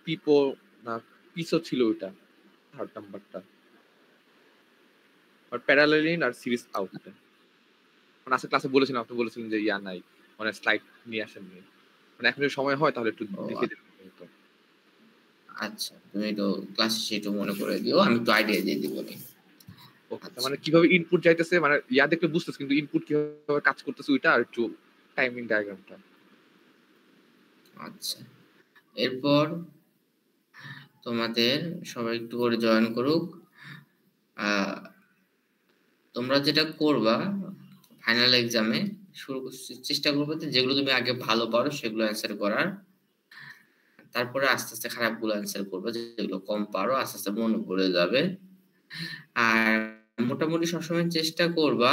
পিপো না পিসো ছিল ওইটা থার্ড নাম্বারটা। আর প্যারালেলিন আর সিরিজ আউট। মানে আজকে ক্লাসে বলেছিলাম, আপনি বলেছিলেন যে ইয়া নাই, মানে স্লাইড নিয়ে আসেননি। মানে এখন যদি সময় হয় তাহলে একটু ও দেখিয়ে দিলে হতো। আচ্ছা, তুমি তো ক্লাসে সেটা মনে করে দিও, আমি একটু আইডিয়া দিয়ে দিব। ওকে, আচ্ছা মানে কিভাবে ইনপুট যাইতেছে, মানে ইয়া দেখলে বুঝতেছে, কিন্তু ইনপুট কিভাবে কাজ করতেছে ওইটা আর একটু টাইমিং ডায়াগ্রামটা। আচ্ছা, এরপর তোমাদের সবাই একটু করে জয়েন করুক। তোমরা যেটা করবা ফাইনাল এক্সামে শুরু চেষ্টা করবে যেগুলো তুমি আগে ভালো পারো সেগুলো অ্যান্সার করার, তারপরে আস্তে আস্তে খারাপগুলো অ্যান্সার করবে, যেগুলো কম পারো আস্তে আস্তে মনে পড়ে যাবে। আর মোটামুটি সবসময় চেষ্টা করবা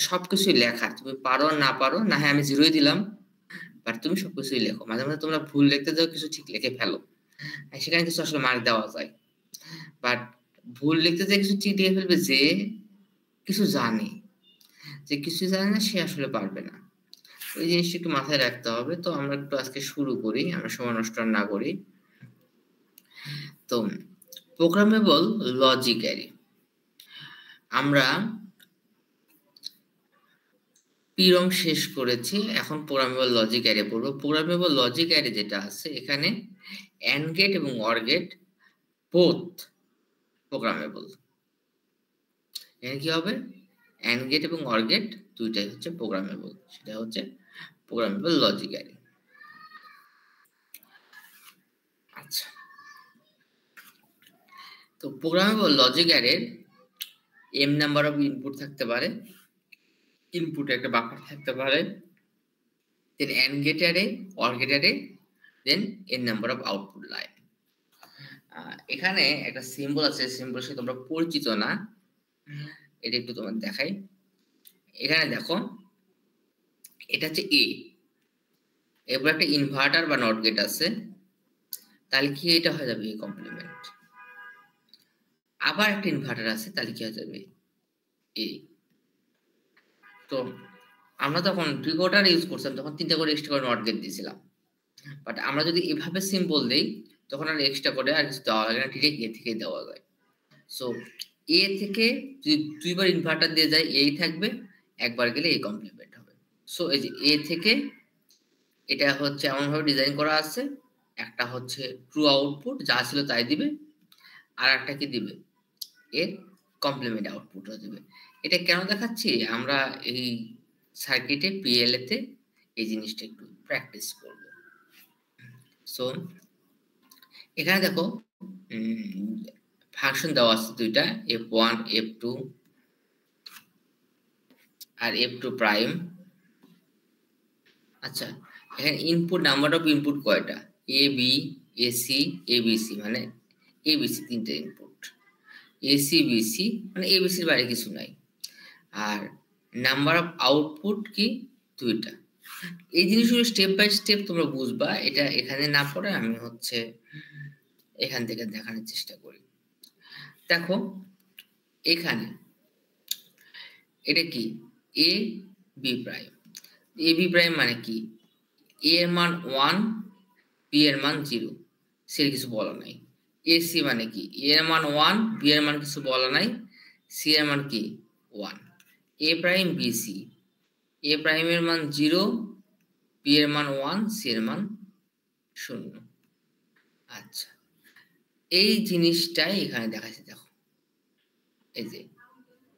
সবকিছুই লেখা, তুমি পারো না পারো না, হ্যাঁ আমি জিরোই দিলাম, বাট তুমি সবকিছুই লেখো। মাঝে মাঝে তোমরা ভুল লিখতে যাও, কিছু ঠিক লিখে ফেলো, সেখানে কিছু আসলে মার্ক দেওয়া যায়। বাট ভুল লিখতে যে কিছু ঠিক লিখে ফেলবে যে কিছু জানে, যে কিছু জানে না সে আসলে পারবে না। ওই জিনিসটা একটু মাথায় রাখতে হবে। তো আমরা একটু আজকে শুরু করি, আমরা সময় নষ্ট না করি। তো প্রোগ্রামেবল লজিক অ্যারে, আমরা পিরম শেষ করেছি, এখন প্রোগ্রামেবল লজিক অ্যারে পড়বো। প্রোগ্রামেবল লজিক অ্যারে যেটা আছে এখানে এন্ড গেট এবং অর গেট বোথ প্রোগ্রামেবল। এখানে কি হবে, এন্ড গেট এবং অর গেট দুইটাই হচ্ছে প্রোগ্রামেবল, সেটা হচ্ছে প্রোগ্রামেবল লজিক অ্যারে। আচ্ছা, তো প্রোগ্রামেবল লজিক অ্যারের এম নাম্বার অফ ইনপুট থাকতে পারে, ইনপুটে একটা বাফার থাকতে পারে, then and gate array, or gate array, then N number of output line. এখানে একটা সিম্বল আছে, সিম্বলের সাথে তোমরা পরিচিত না, এটা একটু তোমার দেখাই। এখানে দেখো এটা হচ্ছে এ, এরপর একটা ইনভার্টার বা নট গেট আছে, তাহলে কি এটা হয়ে যাবে এ কমপ্লিমেন্ট। আবার একটা ইনভার্টার আছে, তাহলে কি হয়ে যাবে এ। তো আমরা যখন ডিকোডার ইউজ করছিলাম তখন 3টা করে এক্সট্রা করে নট গেট দিয়েছিলাম, বাট আমরা যদি এভাবে সিম্বল দেই তখন আর এক্সট্রা করে আর কিছু দেওয়া লাগে না, ঠিক এ থেকে দেওয়া যায়। সো এ থেকে যদি দুইবার ইনভার্টার দিয়ে যায় এই থাকবে, একবার গেলে এই কমপ্লিমেন্ট হবে। সো এই যে এ থেকে এটা হচ্ছে এমন ভাবে ডিজাইন করা আছে, একটা হচ্ছে ট্রু আউটপুট যা ছিল তাই দিবে, আর একটা কি দিবে, এর কমপ্লিমেন্ট আউটপুটও দিবে। এটা কেন দেখাচ্ছি, আমরা এই সার্কিটে পিএলএ তে এই জিনিসটা একটু প্র্যাকটিস করব। সো এখানে দেখো ফাংশন দেওয়া আছে দুইটা, f1 f2 আর f2 প্রাইম। আচ্ছা, এখানে ইনপুট নাম্বার অফ ইনপুট কয়টা, এ বি এসি এবিসি, মানে এবিসি 3টে ইনপুট, এসি বিসি মানে এবিসির বাইরে কিছু নাই, আর নাম্বার অফ আউটপুট কি 2টা। এই জিনিসগুলো স্টেপ বাই স্টেপ তোমরা বুঝবা, এটা এখানে না পড়ে আমি হচ্ছে এখান থেকে দেখানোর চেষ্টা করি। দেখো এখানে এটা কি A B prime, A B prime মানে কি, এ এর মান 1, বি এর মান 0, সে কিছু বলা নাই। এসি মানে কি, এ এর মান 1, বি এর মান কিছু বলা নাই, সি এর মান কি 1। এ প্রাইম বি সি, এ প্রাইমের মান 0, বি এর মান 1, সি এর মান 0। আচ্ছা, এই জিনিসটাই এখানে দেখাচ্ছে। দেখো এই যে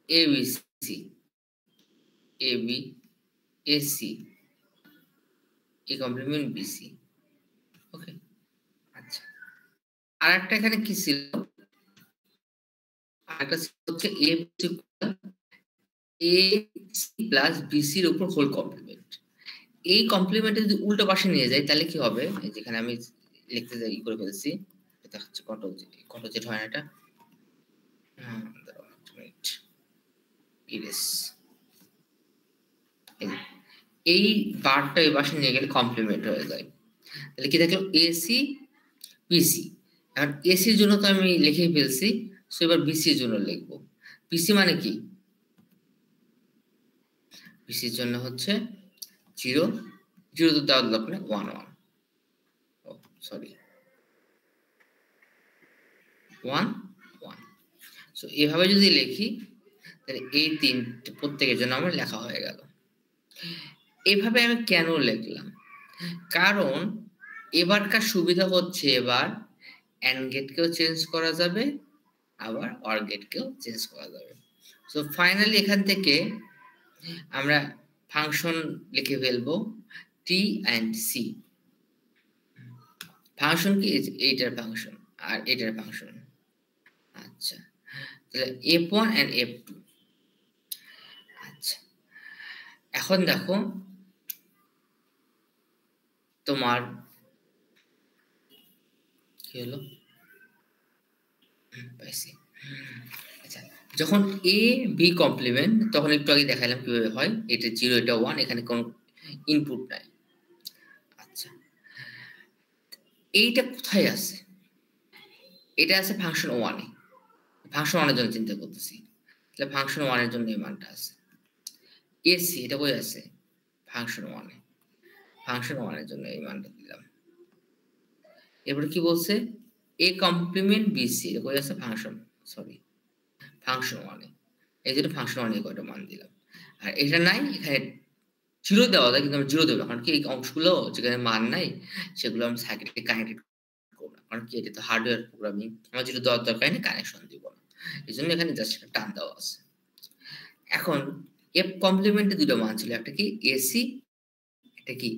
A B C, A B A C, A complement B C. Okay, আচ্ছা, আর একটা এখানে কি ছিল, আরেকটা হচ্ছে এ সি প্লাস বিসির উপর হোল কমপ্লিমেন্ট। এই কমপ্লিমেন্টে যদি উল্টো পাশে নিয়ে যাই তাহলে কি হবে, যেখানে আমি লিখতে যাই করে ফেলছি, এটা হচ্ছে কন্ট্রোল জেড হয় না এটা, এই বারটা এই পাশে নিয়ে গেলে কমপ্লিমেন্ট হয়ে যায়। তাহলে কি দেখলো, এসি বিসি। এখন এসির জন্য তো আমি লিখেই ফেলছি, সো এবার বিসির জন্য লিখবো। বিসি মানে কি, বিসির জন্য হচ্ছে 0, 0 তো দেওয়ার দরকার নেই, 1 1, ও সরি 1 1। সো এভাবে যদি লিখি তাহলে এই তিনটে প্রত্যেকের জন্য আমার লেখা হয়ে গেল। এভাবে আমি কেন লিখলাম? কারণ এবারকার সুবিধা হচ্ছে এবার AND গেটকেও চেঞ্জ করা যাবে, আবার OR গেটকেও চেঞ্জ করা যাবে। সো ফাইনালি এখান থেকে আমরা ফাংশন লিখে ফেলবো T and C। ফাংশন কি? এইটার ফাংশন আর এটার ফাংশন। আচ্ছা, তাহলে F1 and F2। আচ্ছা, এখন দেখো তোমার কি হলো, পাইছি। আচ্ছা, যখন এ বি কমপ্লিমেন্ট তখন একটু আগে দেখাইলাম কিভাবে হয়। এটা 0 এটা 1, এখানে কোনো ইনপুট নাই। আচ্ছা, এইটা কোথায় আছে? এটা আছে ফাংশন 1 এ। ফাংশন 1 এর জন্য চিন্তা করতেছি, তাহলে ফাংশন 1 এর জন্য এই মানটা আছে। এসি এটা কই আছে? ফাংশন 1 এ। ফাংশন 1 এর জন্য এই মানটা দিলাম। এরপরে কি বলছে? এ কমপ্লিমেন্ট বিসি এটা কই আছে? ফাংশন ফাংশন 1 এ। এই জন্য ফাংশন 1 এ কয়টা মান দিলাম। আর এটা নাই, এখানে 0 দেওয়া যায়, কিন্তু আমরা 0 দেব না, কারণ কি এই অংশগুলো যেখানে মান নাই সেগুলো আমরা সার্কিটে কানেক্টেড করব না, কারণ কি এটা তো হার্ডওয়্যার প্রোগ্রামিং, আমরা 0 দেওয়ার দরকার নেই, কানেকশন দিব না। এজন্য এখানে জাস্ট একটা টান দেওয়া আছে। এখন এফ কমপ্লিমেন্টে দুটো মান ছিল, একটা কি এসি, এটা কি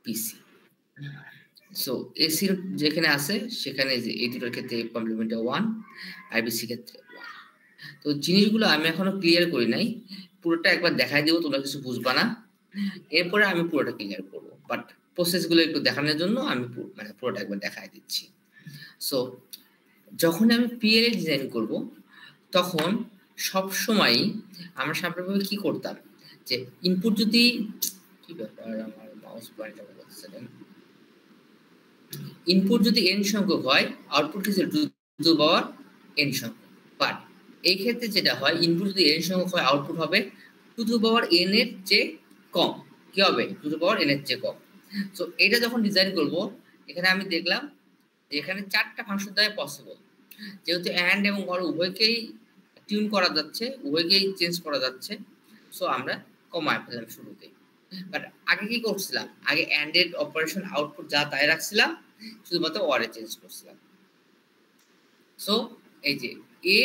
পিসি। সো এসি যেখানে আছে সেখানে যে এই দুটোর ক্ষেত্রে এফ কমপ্লিমেন্টে 1 আর বিসি ক্ষেত্রে 1। তো জিনিসগুলো আমি এখনো ক্লিয়ার করি নাই, পুরোটা একবার দেখাই দিব, তোমরা কিছু বুঝবা না, এরপরে আমি পুরোটা ক্লিয়ার করব। বাট প্রসেসগুলো একটু দেখানোর জন্য আমি মানে পুরোটা একবার দেখাই দিচ্ছি। সো যখন আমি পিএলএ ডিজাইন করব তখন সব সময় আমরা সাধারণভাবে কি করতাম, যে ইনপুট যদি, কি ব্যাপার আমার মাউস পয়েন্টার বলতেছে না, ইনপুট যদি n সংখ্যক হয় আউটপুট কি টু টু পাওয়ার n সংখ্যক। বাট এই ক্ষেত্রে যেটা হয়, ইনপুট যদি n সংখ্যক হয় আউটপুট হবে টু টু পাওয়ার n এর চেয়ে কম। কি হবে? টু টু পাওয়ার n এর চেয়ে কম। সো এটা যখন ডিজাইন করব, এখানে আমি দেখলাম যে এখানে 4টা ফাংশন দ্বারা পসিবল, যেহেতু অ্যান্ড এবং অর উভয়কেই টিউন করা যাচ্ছে, উভয়কেই চেঞ্জ করা যাচ্ছে, সো আমরা কমায় ফেললাম শুরুতেই। বাট আগে কি করছিলাম, আগে অ্যান্ড এর অপারেশন আউটপুট যা তাই রাখছিলাম, শুধুমাত্র অর এ চেঞ্জ করছিলাম। সো এই যে এ,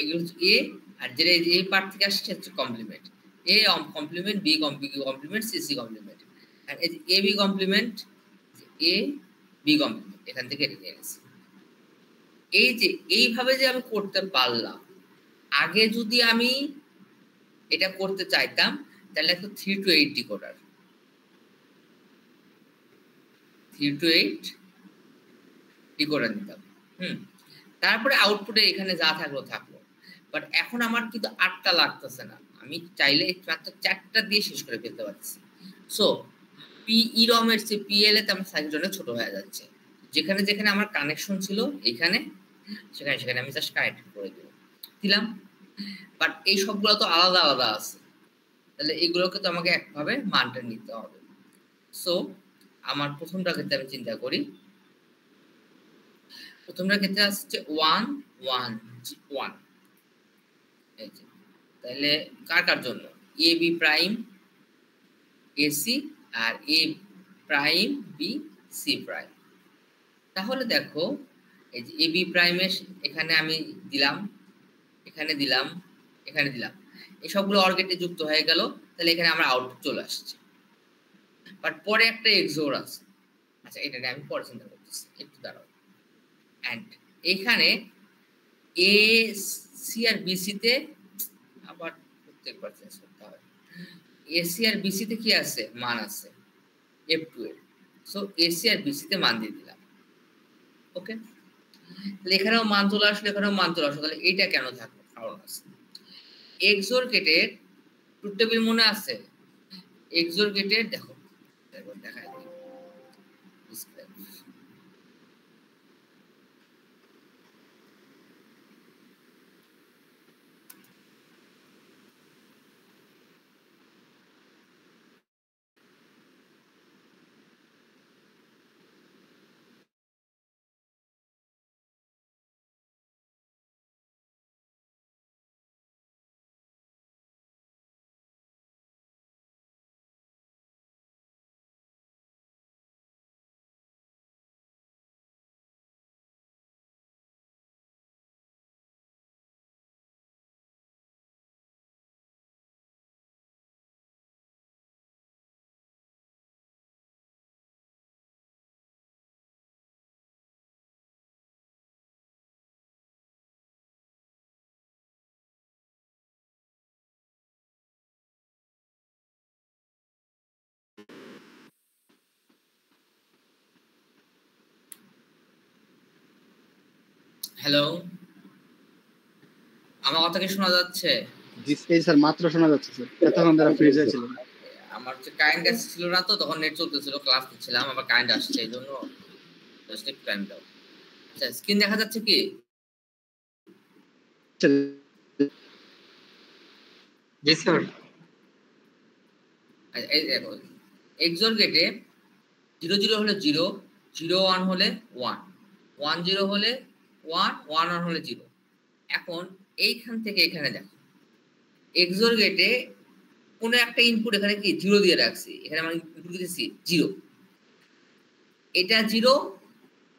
এগুলো হচ্ছে এ, আর যেটা এই পার্ট থেকে আসছে হচ্ছে complement, A complement, B complement, C C complement, আর এই যে A B complement, A B complement, এখান থেকে এটা নিয়ে গেছি। এই যে এইভাবে যে আমি করতে পারলাম, আগে যদি আমি এটা করতে চাইতাম তাহলে একটা 3 to 8 ডিকোডার, 3 to 8 ডিকোডার নিতাম। তারপরে আউটপুটে এখানে যা থাকলো থাকলো। বাট এখন আমার কিন্তু 8টা লাগতেছে না, আমি চাইলে মাত্র 4টা দিয়ে শেষ করে ফেলতে পারছি। সো পিইরম এর চেয়ে পিএলএ তে আমার সাইজ অনেক ছোট হয়ে যাচ্ছে। যেখানে যেখানে আমার কানেকশন ছিল এখানে, সেখানে সেখানে আমি জাস্ট কানেক্ট করে দিলাম। বাট এই সবগুলো তো আলাদা আলাদা আছে, তাহলে এগুলোকে তো আমাকে একভাবে মানটা নিতে হবে। সো আমার প্রথমটার ক্ষেত্রে আমি চিন্তা করি, প্রথমটার ক্ষেত্রে আসছে 1 1 1। এই যে তাহলে কার কার জন্য? A B prime AC R A prime B C prime. তাহলে দেখো এই যে এ বি প্রাইমের এখানে আমি দিলাম, এখানে দিলাম, এখানে দিলাম, এই সবগুলো অর গেটে যুক্ত হয়ে গেল, তাহলে এখানে আমার আউটপুট চলে আসছে। বাট পরে একটা এক্সোর আছে, আচ্ছা এটা নিয়ে আমি পরে চিন্তা করতেছি, একটু দাঁড়াও। এন্ড এখানে এ সি আর বিসি তে আবার প্রত্যেকবার চেঞ্জ করতে হবে, এসি আর বিসি তে কি আছে? মান আছে F2 এর। সো এসি আর বিসি তে মান দিয়ে দিলাম। ওকে, তাহলে এখানেও মান চলে আসলো, এখানেও মান চলে আসলো, তাহলে এইটা কেন থাকলো? কারণ আছে। এক্সোর গেটের ট্রুথ টেবিল মনে আছে? এক্সোর গেটের দেখো, দেখাই দিই। হ্যালো, আমার কথা কি শোনা যাচ্ছে? জি স্যার, মাত্র শোনা যাচ্ছে স্যার, এতক্ষণ ধরে ফ্রিজ হয়েছিল। আমার যে কারেন্ট আসছিল না তো, তখন নেট চলতেছিল, ক্লাস নিচ্ছিলাম, আবার কারেন্ট আসছে, এই জন্য জাস্ট একটু টাইম দাও। আচ্ছা, স্ক্রিন দেখা যাচ্ছে কি? জি স্যার। এই দেখো, এক্সর গেটে 0 0 হলে 0, 0 1 হলে 1, 1 0 হলে 1, 1 1 হলে 0। এখন এইখান থেকে এখানে দেখো, এক্সর গেটে কোন একটা ইনপুট এখানে কি 0 দিয়ে রাখছি, এখানে আমরা ইনপুট দিয়েছি 0, এটা 0,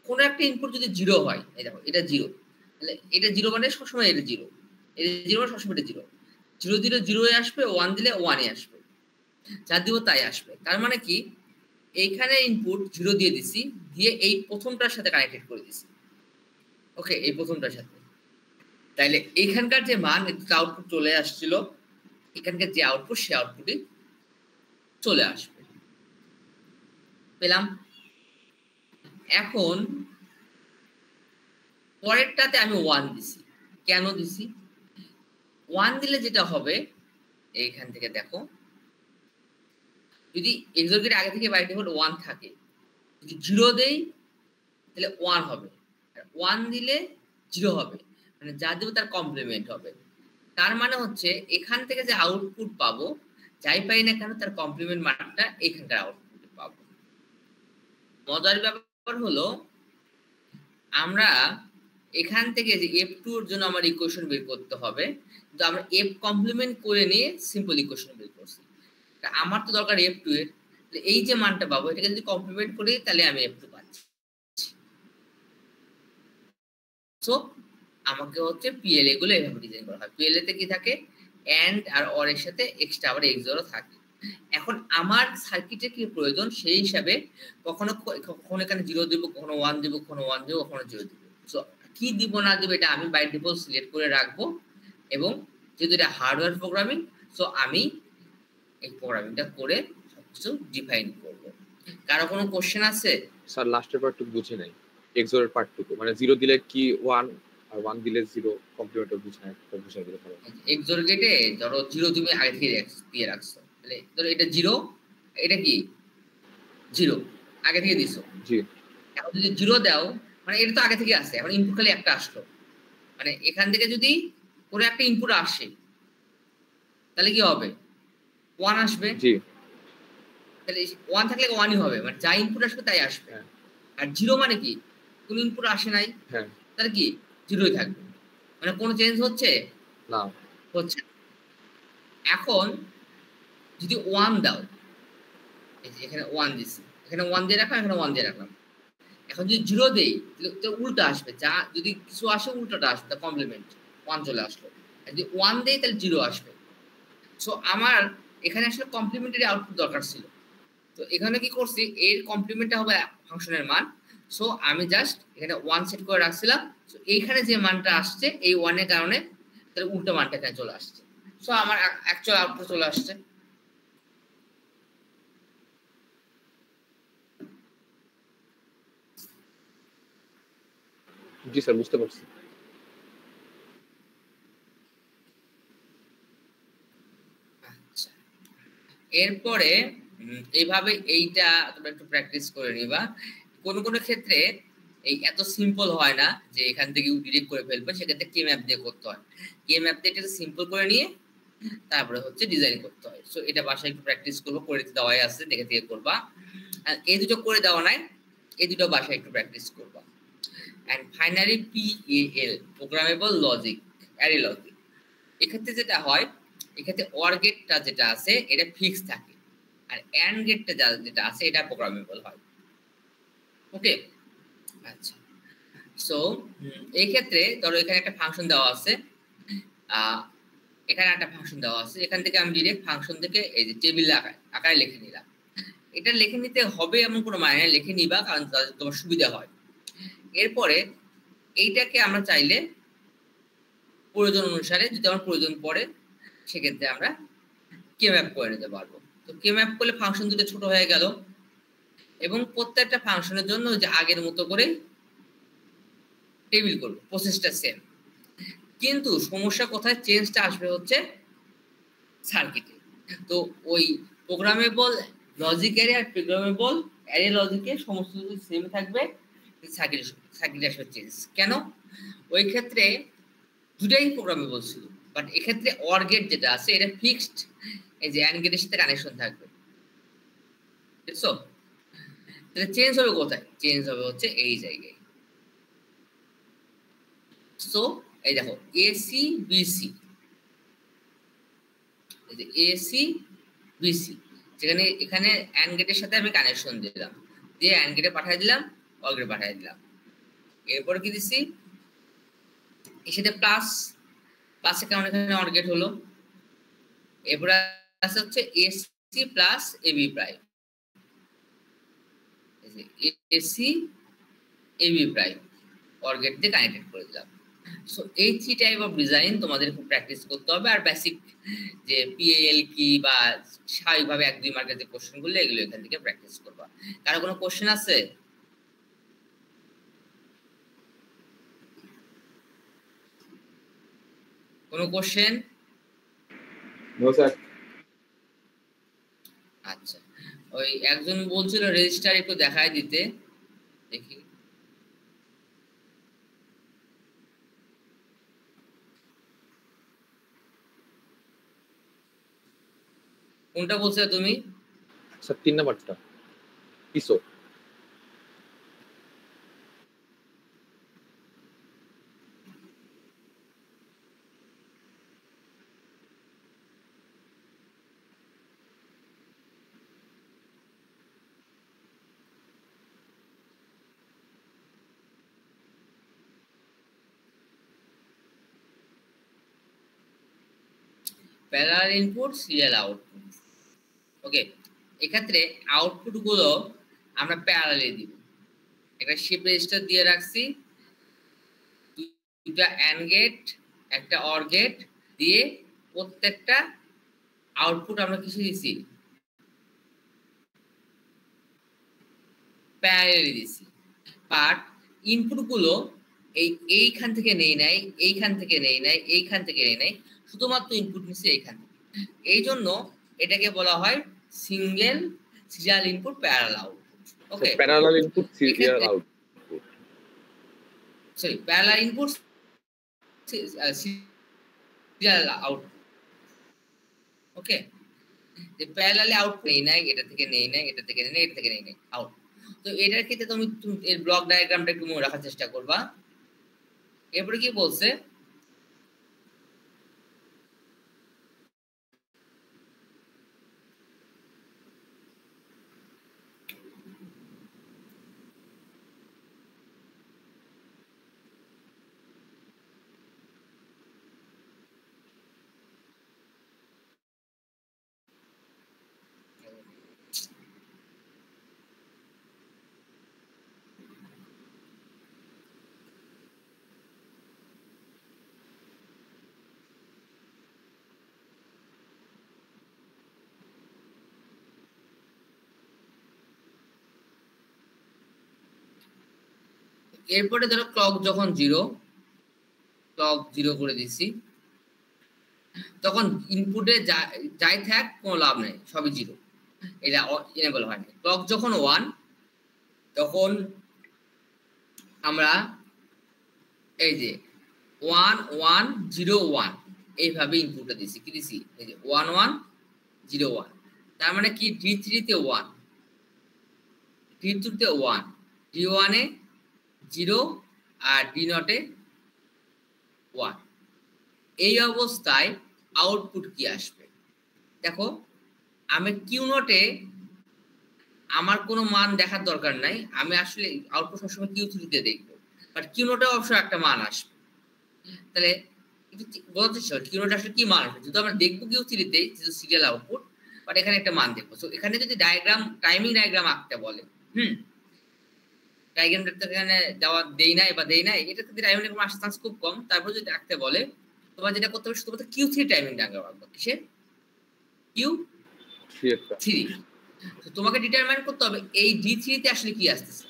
কোন একটা ইনপুট যদি 0 হয়, এই দেখো এটা 0, তাহলে এটা 0 মানে সবসময় এটা 0, এটা 0 মানে সবসময় এটা 0, 0 দিলে 0 এ আসবে, 1 দিলে 1 এ আসবে, যা দিব তাই আসবে। তার মানে কি এইখানে ইনপুট 0 দিয়ে দিছি, দিয়ে এই প্রথমটার সাথে কানেক্টেড করে দিছি। ওকে, এই প্রথমটার সাথে, তাইলে এখানকার যে মান আউটপুট চলে আসছিল, এখানকার যে আউটপুট সে আউটপুটে চলে আসবে। পেলাম? এখন পরেরটাতে আমি 1 দিছি। কেন দিছি? 1 দিলে যেটা হবে, এইখান থেকে দেখো, যদি এক্সর গেট আগে থেকে বাই ডিফল্ট 1 থাকে, যদি 0 দেই তাহলে 1 হবে, আর 1 দিলে 0 হবে, মানে যা দেব তার কমপ্লিমেন্ট হবে। তার মানে হচ্ছে এখান থেকে যে আউটপুট পাবো, যাই পাই না কেন তার কমপ্লিমেন্ট মানটা এখানকার আউটপুটে পাবো। মজার ব্যাপার হলো, আমরা এখান থেকে যে f2 এর জন্য আমার ইকুয়েশন বের করতে হবে, কিন্তু আমরা f কমপ্লিমেন্ট করে নিয়ে সিম্পল ইকুয়েশন বের করছি। আমার তো দরকার f2 এর, এই যে মানটা পাবো এটাকে যদি কমপ্লিমেন্ট করি তাহলে আমি f2 পাচ্ছি। সো আমাকে হচ্ছে PLA গুলো এভাবে ডিজাইন করা হয়। PLA তে কি থাকে, এন্ড আর অর এর সাথে এক্সট্রা আবার এক্সরও থাকে। এখন আমার সার্কিটে কি প্রয়োজন সেই হিসাবে কখনো কখনো এখানে 0 দেব, কখনো 1 দেব, কখনো 1 দেব, কখনো 0 দেব। সো কি দিব না দেব এটা আমি বাই ডিফল্ট সিলেক্ট করে রাখবো, এবং যেহেতু এটা হার্ডওয়্যার প্রোগ্রামিং, সো আমি এই প্রোগ্রামিংটা করে সবকিছু ডিফাইন করব। কারো কোনো কোশ্চেন আছে? স্যার লাস্টের পার্টটুকু বুঝি নাই, এক্সর এর পার্টটুকু, মানে 0 দিলে কি 1 আর 1 দিলে 0 কমপ্লিমেন্ট বুঝি নাই, তো বুঝাই দিলে ভালো। এক্সর গেটে ধরো 0 তুমি আগে থেকে দিয়ে রাখছো, তাহলে ধরো এটা 0, এটা কি 0 আগে থেকে দিছো, জি। এখন যদি 0 দাও, মানে এটা তো আগে থেকে আছে, এখন ইনপুট খালি একটা আসলো, মানে এখান থেকে যদি কোনো একটা ইনপুট আসে তাহলে কি হবে, 1 আসবে। জি। তাহলে 1 থাকলে 1ই হবে, মানে যা ইনপুট আসবে তাই আসবে। আর 0 মানে কি, কোন ইনপুট আসে নাই, হ্যাঁ, তাহলে কি 0ই থাকবে, মানে কোনো চেঞ্জ হচ্ছে না, হচ্ছে। এখন যদি 1 দাও, এই যে এখানে 1 দিছি, এখানে 1 দিয়ে রাখলাম, এখানে 1 দিয়ে রাখলাম, এখন যদি 0 দেই তাহলে উল্টা আসবে, যা যদি কিছু আসে উল্টাটা আসবে, তার কমপ্লিমেন্ট 1 চলে আসলো। আর যদি 1 দেই তাহলে 0 আসবে। সো আমার এখানে আসলে কমপ্লিমেন্টারি আউটপুট দরকার ছিল, তো এখানে কি করছি, এর কমপ্লিমেন্টটা হবে ফাংশনের মান। সো আমি জাস্ট এখানে 1 সেট করে রাখছিলাম, সো এইখানে যে মানটা আসছে এই 1 এর কারণে তাহলে উল্টো মানটা এখানে চলে আসছে, সো আমার অ্যাকচুয়াল আউটপুট চলে আসছে। জি স্যার বুঝতে পারছি। আচ্ছা, এরপরে এইভাবে এইটা তোমরা একটু প্র্যাকটিস করে নিবা। কোন কোন ক্ষেত্রে এই এত সিম্পল হয় না যে এখান থেকে ডিরেক্ট করে ফেলবে, সেক্ষেত্রে কে ম্যাপ দিয়ে করতে হয়। কে ম্যাপ দিয়ে এটা সিম্পল করে নিয়ে তারপরে হচ্ছে ডিজাইন করতে হয়। সো এটা বাসায় একটু প্র্যাকটিস করবো, করে দেওয়াই আছে, দেখে দিয়ে করবা। এই দুটো করে দেওয়া নাই, এই দুটো বাসায় একটু প্র্যাকটিস করবা। And finally PAL, programmable logic, array logic. এক্ষেত্রে যেটা হয়, এক্ষেত্রে অর গেটটা যেটা আছে এটা ফিক্স থাকে, আর এন্ড গেটটা যেটা আছে এটা প্রোগ্রামেবল হয়। ওকে, আচ্ছা। সো এই ক্ষেত্রে ধরো এখানে একটা ফাংশন দেওয়া আছে, এখানে একটা ফাংশন দেওয়া আছে, এখান থেকে আমি ডিরেক্ট ফাংশন থেকে এই যে টেবিল আকারে লিখে নিলাম। এটা লিখে নিতে হবে এমন কোনো মানে লিখে নিবা, কারণ তোমার সুবিধা হয়। এরপরে এইটাকে আমরা চাইলে প্রয়োজন অনুসারে, যদি আমার প্রয়োজন পড়ে সেক্ষেত্রে আমরা কে ম্যাপ করে নিতে পারবো। তো তো কে ম্যাপ করলে ফাংশন দুটো ছোট হয়ে গেল এবং প্রত্যেকটা ফাংশনের জন্য যে আগের মতো করে টেবিল করব, প্রসেসটা সেম। কিন্তু সমস্যা কোথায়, চেঞ্জটা আসবে হচ্ছে সার্কিটে। তো ওই প্রোগ্রামেবল লজিক অ্যারে আর প্রোগ্রামেবল অ্যারে লজিকে সমস্ত কিছু সেম থাকবে, সার্কিট আসবে চেঞ্জ। কেন? ওই ক্ষেত্রে দুটাই প্রোগ্রামেবল ছিল, বাট এক্ষেত্রে অর গেট যেটা আছে এটা ফিক্সড, এই যে অ্যান্ড গেটের সাথে কানেকশন থাকবে। বুঝছো? তাহলে চেঞ্জ হবে কোথায়? চেঞ্জ হবে হচ্ছে এই জায়গায়। সো এই দেখো এসি বিসি, এই যে এসি বিসি, যেখানে এখানে অ্যান্ড গেটের সাথে আমি কানেকশন দিলাম, দিয়ে অ্যান্ড গেটে পাঠিয়ে দিলাম, অর গেটে পাঠিয়ে দিলাম। এরপর কি দিছি, এর সাথে প্লাস, প্লাসের কারণে এখানে অর গেট হলো। এরপর আছে হচ্ছে AC plus AB prime, AC AB prime or gate দিয়ে কানেক্টেড করে দিলাম। সো এই 3 টাইপ অফ ডিজাইন তোমাদের খুব প্র্যাকটিস করতে হবে। আর বেসিক যে পিএল কি বা স্বাভাবিকভাবে 1-2 মার্কের যে কোশ্চেন গুলো এগুলো এখান থেকে প্র্যাকটিস করবা। কারো কোনো কোশ্চেন আছে? কোনো কোশ্চেন? No sir. আচ্ছা, ওই একজন বলছিল রেজিস্টার একটু দেখায় দিতে, দেখি। কোনটা বলছো তুমি? স্যার 3 নাম্বারটা PISO. Parallel input, serial output. Okay, এক্ষেত্রে আউটপুট গুলো আমরা প্যারালালে দিব। একটা শিফট রেজিস্টার দিয়ে রাখছি, দুটা অ্যান্ড গেট, একটা অর গেট দিয়ে প্রত্যেকটা আউটপুট আমরা কিছু দিছি, প্যারালালে দিছি। বাট ইনপুট গুলো এইখান থেকে নেই নাই, এইখান থেকে নেই নাই, এইখান থেকে নেই নাই, শুধুমাত্র ইনপুট নিচ্ছে এইখান থেকে। এই জন্য এটাকে বলা হয় single serial input parallel output. Okay, parallel input serial output, sorry parallel input serial output. Okay, যে প্যারালালে আউটপুট নেই নাই, এটা থেকে নেই নাই, এটা থেকে নেই নাই, এটা থেকে নেই নাই, আউট। তো এটার ক্ষেত্রে তুমি এর ব্লক ডায়াগ্রামটা একটু মনে রাখার চেষ্টা করবা। এরপরে কি বলছে, এরপরে ধরো ক্লক যখন 0, ক্লক 0 করে দিছি, তখন ইনপুটে যাই থাক কোনো লাভ নেই, সবই 0, এটা এনেবল হয় না। ক্লক যখন 1, তখন আমরা এই যে 1 1 0 1 এইভাবে ইনপুটটা দিছি। কি দিছি? এই যে 1 1 0 1, তার মানে কি D3 তে 1, D2 তে 1, D1 এ 0 আর D0 এ 1। এই অবস্থায় আউটপুট কি আসবে দেখো। আমি Q0 এ আমার কোনো মান দেখার দরকার নাই, আমি আসলে আউটপুট সবসময় Q3 তে দেখবো, বাট Q0 এ অবশ্য একটা মান আসবে। তাহলে বলতে চাই Q0 আসলে কি মান আসবে, যদি আমরা দেখবো Q3 তে যেহেতু সিরিয়াল আউটপুট, বাট এখানে একটা মান দেখবো। সো এখানে যদি ডায়াগ্রাম, টাইমিং ডায়াগ্রাম আঁকতে বলে, ডায়াগ্রামটা এখানে দেওয়া দেই নাই বা দেই নাই, এটা যদি টাইমিং ডায়াগ্রাম আসার চান্স খুব কম। তারপর যদি আঁকতে বলে, তোমার যেটা করতে হবে শুধুমাত্র Q3 টাইমিং ডায়াগ্রাম আঁকবো। কিসের? Q3 3 তো তোমাকে ডিটারমাইন করতে হবে এই D3 তে আসলে কি আসতেছে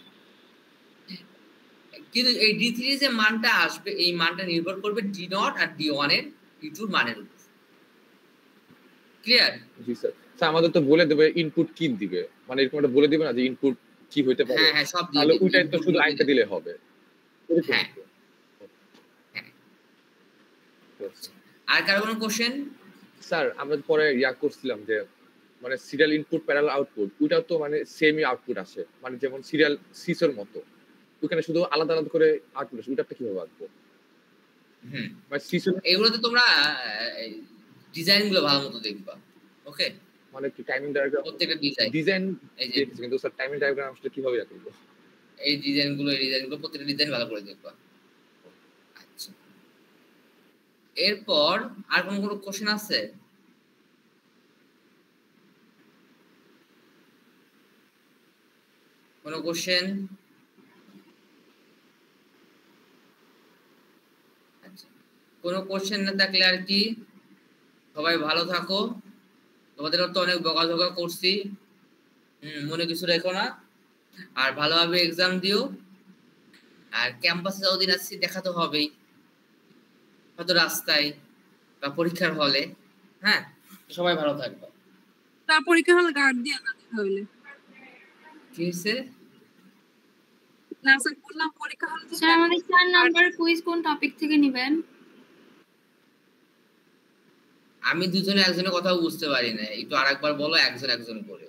কিন্তু এই D3 যে মানটা আসবে এই মানটা নির্ভর করবে D0 আর D1 এর D2 এর মানের উপর ক্লিয়ার জি স্যার স্যার আমাদের তো বলে দেবে ইনপুট কি দিবে মানে এরকম একটা বলে দিবে না যে ইনপুট কি হতে পারে হ্যাঁ সব দিয়ে তাহলে দিবে, ওইটাই তো input শুধু দিয়ে আইনটা দিবে। দিলে হবে হ্যাঁ আর কারো কোনো কোশ্চেন স্যার আমরা পরে ইয়া করছিলাম যে মানে সিরিয়াল ইনপুট প্যারালাল আউটপুট ওইটাও তো মানে সেমই আউটপুট আসে মানে যেমন সিরিয়াল সিসোর মতো ওখানে শুধু আলাদা আলাদা করে আউটপুট আসে ওইটা কিভাবে আঁকবো মানে সিসোর এগুলোতে তোমরা ডিজাইন গুলো ভালো মতো দেখবা ওকে মানে কি টাইমিং ডায়াগ্রাম প্রত্যেকটা ডিজাইন এই যে কিন্তু স্যার টাইমিং ডায়াগ্রাম আসলে কিভাবে আঁকবো এই ডিজাইন গুলো প্রত্যেকটা ডিজাইন ভালো করে দেখবা আচ্ছা এরপর আর কোনো কোশ্চেন আছে কোনো কোশ্চেন আচ্ছা কোনো কোশ্চেন না থাকলে আর কি সবাই ভালো থাকো তোমাদের তো অনেক বকাঝকা করছি মনে কিছু রেখো না আর ভালোভাবে এক্সাম দিও আর ক্যাম্পাসে যতদিন আসছি দেখা তো হবেই হয়তো রাস্তায় বা পরীক্ষার হলে হ্যাঁ সবাই ভালো থাকবে তার পরীক্ষা হলে গার্ড দিয়ে না হইলে কি হয়েছে না স্যার বললাম পরীক্ষা হলে স্যার আমাদের 4 নাম্বার কুইজ কোন টপিক থেকে নেবেন আমি দুজনে একজনের কথা বুঝতে পারি না একটু আরেকবার বলো একজন করে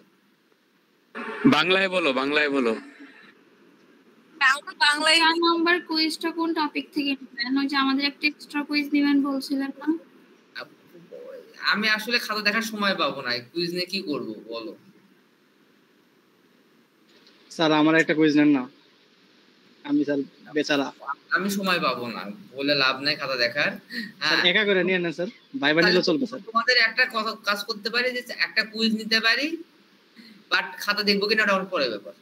বাংলায় বলো বাংলায় 4 নাম্বার কুইজটা কোন টপিক থেকে নেবেন ওই যে আমাদের একটা এক্সট্রা কুইজ নেবেন বলছিলেন না আমি আসলে খাতা দেখার সময় পাবো না কুইজ নিয়ে কি করব বলো স্যার আমার একটা কুইজ নেন না আমি স্যার বেচারা আমি সময় পাবো না বলে লাভ নাই খাতা দেখার স্যার একা করে নিয়ে নেন স্যার ভাইবা নিলে চলবে স্যার তোমাদের একটা কাজ করতে পারি যে একটা কুইজ নিতে পারি বাট খাতা দেখবো কিনা ওটা পরে ব্যাপার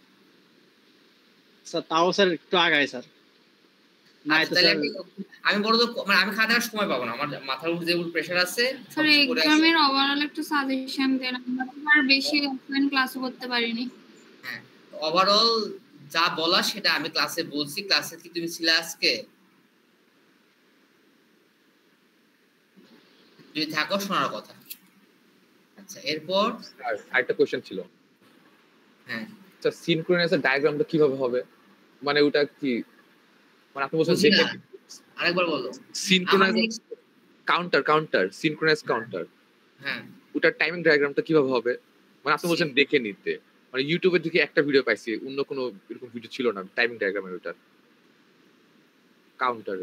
স্যার তাও স্যার একটু আগায় স্যার নাই তো স্যার আমি বড় তো মানে আমি খাতা দেখার সময় পাবো না আমার মাথার উপর যেগুলো প্রেসার আছে স্যার এক্সামের ওভারঅল একটা সাজেশন দেন আমরা আর বেশি অফলাইন ক্লাস করতে পারিনি হ্যাঁ ওভারঅল যা বলা সেটা আমি ক্লাসে বলছি ক্লাসে কি তুমি ছিলে আজকে যদি থাকো শোনার কথা আচ্ছা এরপর আরেকটা কোশ্চেন ছিল হ্যাঁ স্যার সিনক্রোনাইজার ডায়াগ্রামটা কিভাবে হবে মানে ওটা কি মানে আপনি বলছেন বুঝি না। আরেকবার বলো সিনক্রোনাইজ কাউন্টার সিনক্রোনাইজ কাউন্টার হ্যাঁ ওটার টাইমিং ডায়াগ্রামটা কিভাবে হবে মানে আপনি বলছেন দেখে নিতে মানে ইউটিউবে দেখি একটা ভিডিও পাইছি অন্য কোনো এরকম ভিডিও ছিল না টাইমিং ডায়াগ্রামের ওটার কাউন্টার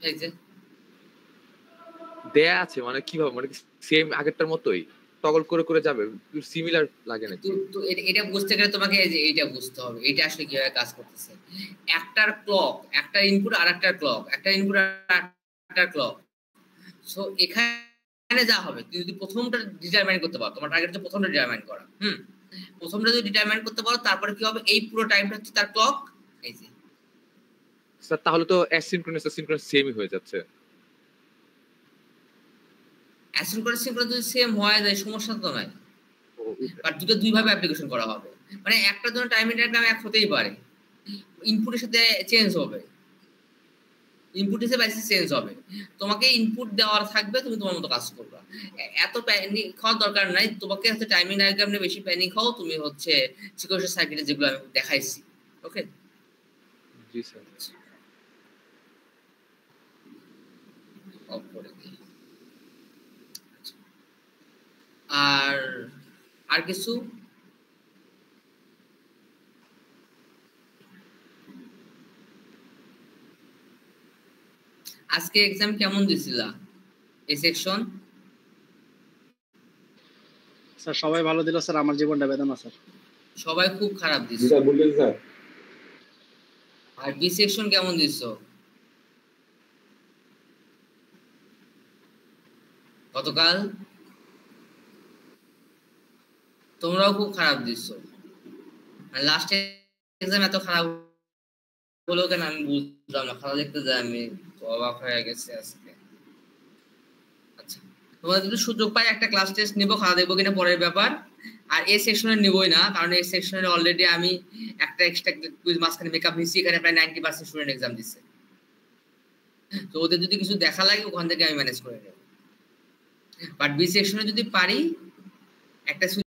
এই যে দেয়া আছে মানে কিভাবে মানে সেম আগেরটার মতোই টগল করে করে যাবে সিমিলার লাগে নাকি তো এটা বুঝতে গেলে তোমাকে এই যে এইটা বুঝতে হবে এটা আসলে কিভাবে কাজ করতেছে একটার ক্লক একটা ইনপুট আর একটা ক্লক একটা ইনপুট আর একটা ক্লক সো এখানে যা হবে তুমি যদি প্রথমটা ডিটারমাইন করতে পারো তোমার টার্গেট হচ্ছে প্রথমটা ডিটারমাইন করা প্রথমটা যদি ডিটারমাইন করতে পারো তারপরে কি হবে এই পুরো টাইমটা হচ্ছে তার ক্লক এই যে স্যার তাহলে তো অ্যাসিনক্রোনাস সিনক্রোনাস সেমই হয়ে যাচ্ছে অ্যাসিনক্রোনাস সিনক্রোনাস যদি সেম হয় যায় সমস্যা তো নাই বাট দুটো দুই ভাবে অ্যাপ্লিকেশন করা হবে মানে একটার জন্য টাইমিং ডায়াগ্রাম এক হতেই পারে ইনপুটের সাথে চেঞ্জ হবে ইনপুট হিসেবে বাইসে চেঞ্জ হবে তোমাকে ইনপুট দেওয়ার থাকবে তুমি তোমার মতো কাজ করবে এত প্যানিক হওয়ার দরকার নাই তোমাকে হচ্ছে টাইমিং ডায়াগ্রাম নিয়ে বেশি প্যানিক হও তুমি হচ্ছে সিকোয়েন্স সার্কিটে যেগুলো আমি দেখাইছি ওকে জি স্যার অফ করে দিই আর কিছু আজকে এক্সাম কেমন দিছিলা এই সেকশন স্যার সবাই ভালো দিল স্যার আমার জীবনটা বেদনা স্যার সবাই খুব খারাপ দিছে স্যার বললেন স্যার আর বি সেকশন কেমন দিছো গতকাল তোমরাও খুব খারাপ দিচ্ছ, লাস্ট এক্সাম এত খারাপ হলো কেন আমি বুঝলাম না। খারাপ দেখতে যাই আমি অবাক হয়ে গেছে আজকে। আচ্ছা তোমাদের যদি সুযোগ পাই একটা ক্লাস টেস্ট নিবো, খারাপ দেখবো কিনা পরের ব্যাপার। আর এই সেকশনে নিবই না, কারণ এই সেকশনে অলরেডি আমি একটা এক্সট্রা কুইজ মাঝখানে মেকআপ নিচ্ছি, এখানে প্রায় 90% স্টুডেন্ট এক্সাম দিচ্ছে। তো ওদের যদি কিছু দেখা লাগে ওখান থেকে আমি ম্যানেজ করে নেব। বাট বি সেকশনে যদি পারি একটা